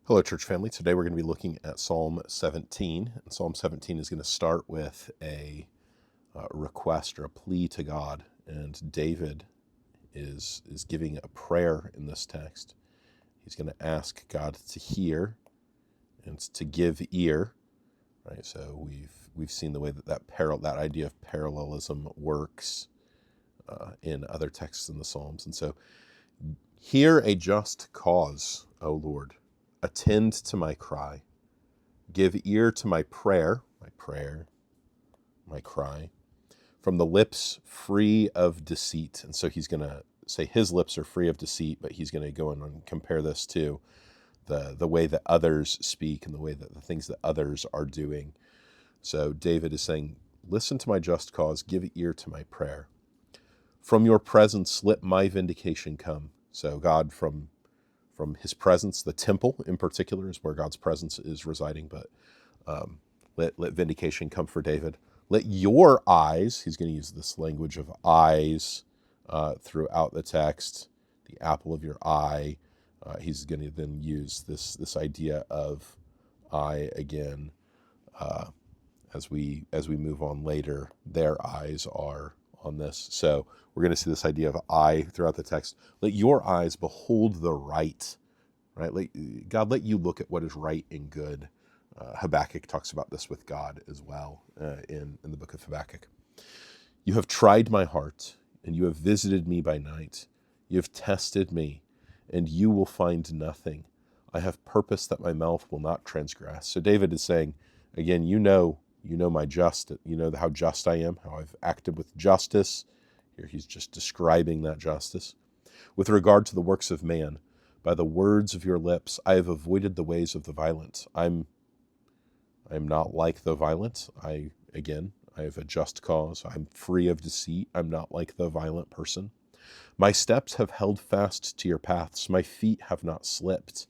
Hello, church family. Today we're going to be looking at Psalm 17. And Psalm 17 is going to start with a request or a plea to God. And David is giving a prayer in this text. He's going to ask God to hear and to give ear. Right. So we've seen the way that idea of parallelism works in other texts in the Psalms. And so, hear a just cause, O Lord. Attend to my cry. Give ear to my prayer, my cry, from the lips free of deceit. And so he's going to say his lips are free of deceit, but he's going to go in and compare this to the way that others speak and the way that the things that others are doing. So David is saying, listen to my just cause, give ear to my prayer. From your presence, let my vindication come. So God, from his presence, the temple in particular is where God's presence is residing, but let vindication come for David. Let your eyes, he's going to use this language of eyes throughout the text, the apple of your eye. He's going to then use this idea of eye again as we move on later. Their eyes are on this. So we're going to see this idea of eye throughout the text. Let your eyes behold the right, God, let you look at what is right and good. Habakkuk talks about this with God as well in the book of Habakkuk. You have tried my heart, and you have visited me by night. You have tested me, and you will find nothing. I have purposed that my mouth will not transgress. So David is saying, again, you know my how just I am, how I've acted with justice. Here he's just describing that justice. With regard to the works of man, by the words of your lips, I have avoided the ways of the violent. I'm not like the violent. I have a just cause. I'm free of deceit. I'm not like the violent person. My steps have held fast to your paths. My feet have not slipped.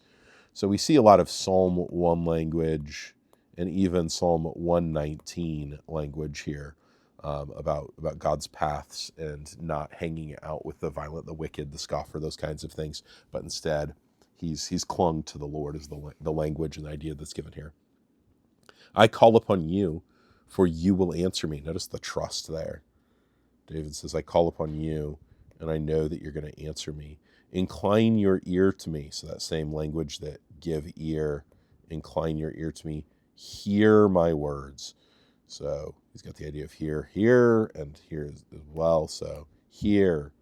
So we see a lot of Psalm 1 language and even Psalm 119 language here about God's paths and not hanging out with the violent, the wicked, the scoffer, those kinds of things. But instead, he's clung to the Lord is the language and the idea that's given here. I call upon you, for you will answer me. Notice the trust there. David says, I call upon you, and I know that you're going to answer me. Incline your ear to me. So that same language that give ear, incline your ear to me. Hear my words. So he's got the idea of hear, and hear as well. So hear.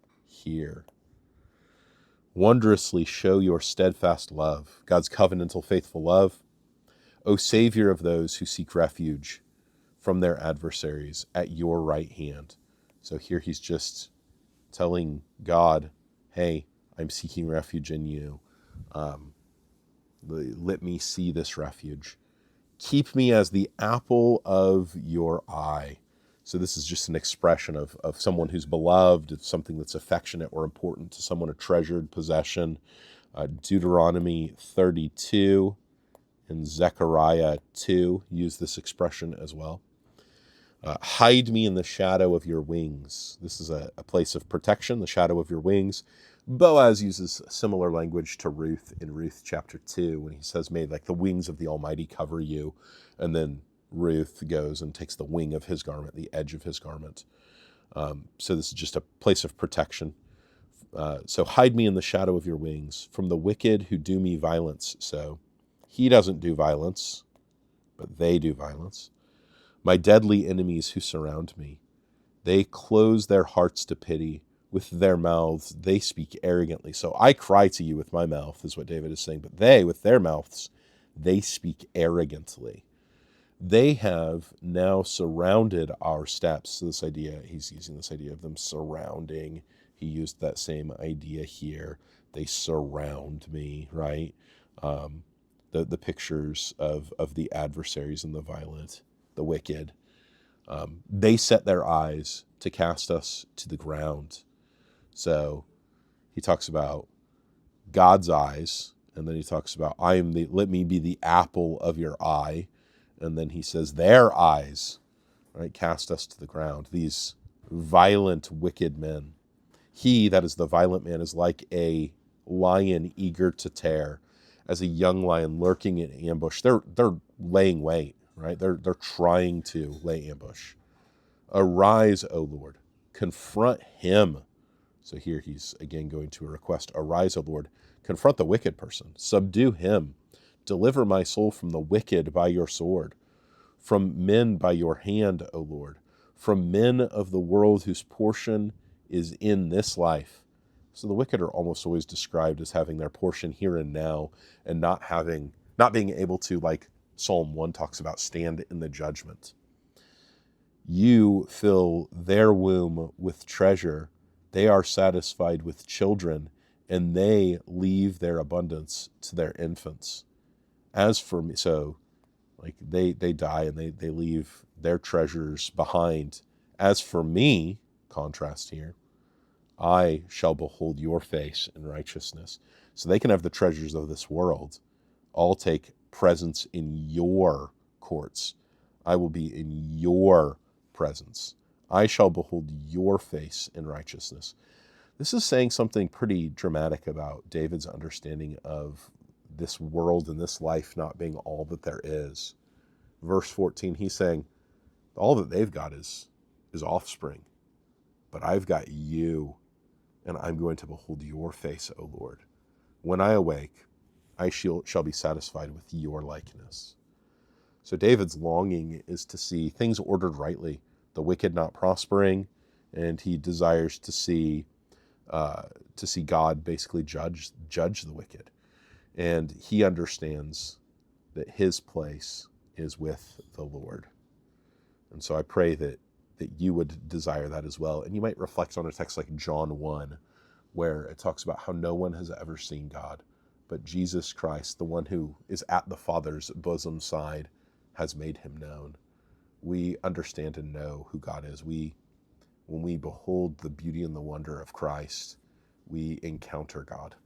Wondrously show your steadfast love, God's covenantal faithful love. O Savior of those who seek refuge from their adversaries at your right hand. So here he's just telling God, hey, I'm seeking refuge in you. Let me see this refuge. Keep me as the apple of your eye. So this is just an expression of someone who's beloved, of something that's affectionate or important to someone, a treasured possession. Deuteronomy 32 and Zechariah 2 use this expression as well. Hide me in the shadow of your wings. This is a place of protection, the shadow of your wings. Boaz uses similar language to Ruth in Ruth chapter 2 when he says, may like the wings of the Almighty cover you. And then Ruth goes and takes the wing of his garment, the edge of his garment. So this is just a place of protection. So hide me in the shadow of your wings from the wicked who do me violence. So he doesn't do violence, but they do violence. My deadly enemies who surround me, they close their hearts to pity. With their mouths, they speak arrogantly. So I cry to you with my mouth, is what David is saying. But they, with their mouths, they speak arrogantly. They have now surrounded our steps. So this idea, he's using this idea of them surrounding. He used that same idea here. They surround me, right? The pictures of the adversaries and the violent, the wicked. They set their eyes to cast us to the ground. So he talks about God's eyes, and then he talks about let me be the apple of your eye. And then he says their eyes, right, cast us to the ground. These violent, wicked men. He, that is the violent man, is like a lion eager to tear. as a young lion lurking in ambush. They're laying wait, right? They're trying to lay ambush. Arise, O Lord, confront him. So here he's again going to a request. Arise, O Lord, confront the wicked person, subdue him. Deliver my soul from the wicked by your sword, from men by your hand, O Lord, from men of the world whose portion is in this life. So the wicked are almost always described as having their portion here and now, and not being able to, like Psalm 1 talks about, stand in the judgment. You fill their womb with treasure. They are satisfied with children, and they leave their abundance to their infants. As for me, so like they die and they leave their treasures behind. As for me, contrast here, I shall behold your face in righteousness. So they can have the treasures of this world. I'll take presence in your courts. I will be in your presence. I shall behold your face in righteousness. This is saying something pretty dramatic about David's understanding of this world and this life not being all that there is. Verse 14, he's saying, all that they've got is offspring, but I've got you, and I'm going to behold your face, O Lord. When I awake, I shall be satisfied with your likeness. So David's longing is to see things ordered rightly, the wicked not prospering, and he desires to see God basically judge the wicked. And he understands that his place is with the Lord. And so I pray that you would desire that as well. And you might reflect on a text like John 1, where it talks about how no one has ever seen God, but Jesus Christ, the one who is at the Father's bosom side, has made him known. We understand and know who God is. When we behold the beauty and the wonder of Christ, we encounter God.